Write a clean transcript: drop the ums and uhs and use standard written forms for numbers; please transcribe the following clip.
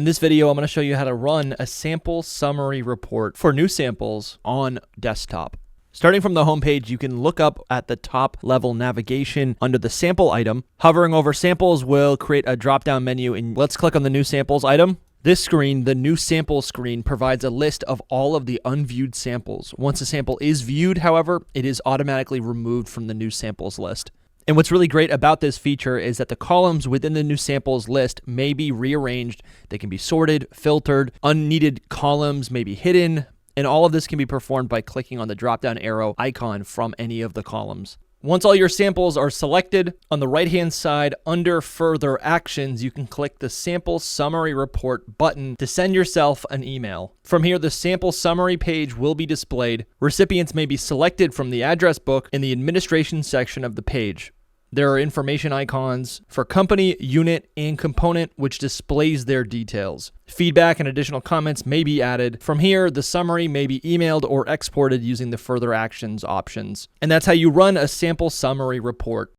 In this video, I'm going to show you how to run a sample summary report for new samples on desktop. Starting from the home page, you can look up at the top level navigation under the sample item. Hovering over samples will create a drop-down menu, and let's click on the new samples item. This screen, the new sample screen, provides a list of all of the unviewed samples. Once a sample is viewed, however, it is automatically removed from the new samples list. And what's really great about this feature is that the columns within the new samples list may be rearranged. They can be sorted, filtered, unneeded columns may be hidden, and all of this can be performed by clicking on the drop-down arrow icon from any of the columns. Once all your samples are selected, on the right-hand side under Further Actions, you can click the Sample Summary Report button to send yourself an email. From here, the sample summary page will be displayed. Recipients may be selected from the address book in the administration section of the page. There are information icons for company, unit, and component, which displays their details. Feedback and additional comments may be added. From here, the summary may be emailed or exported using the Further Actions options. And that's how you run a sample summary report.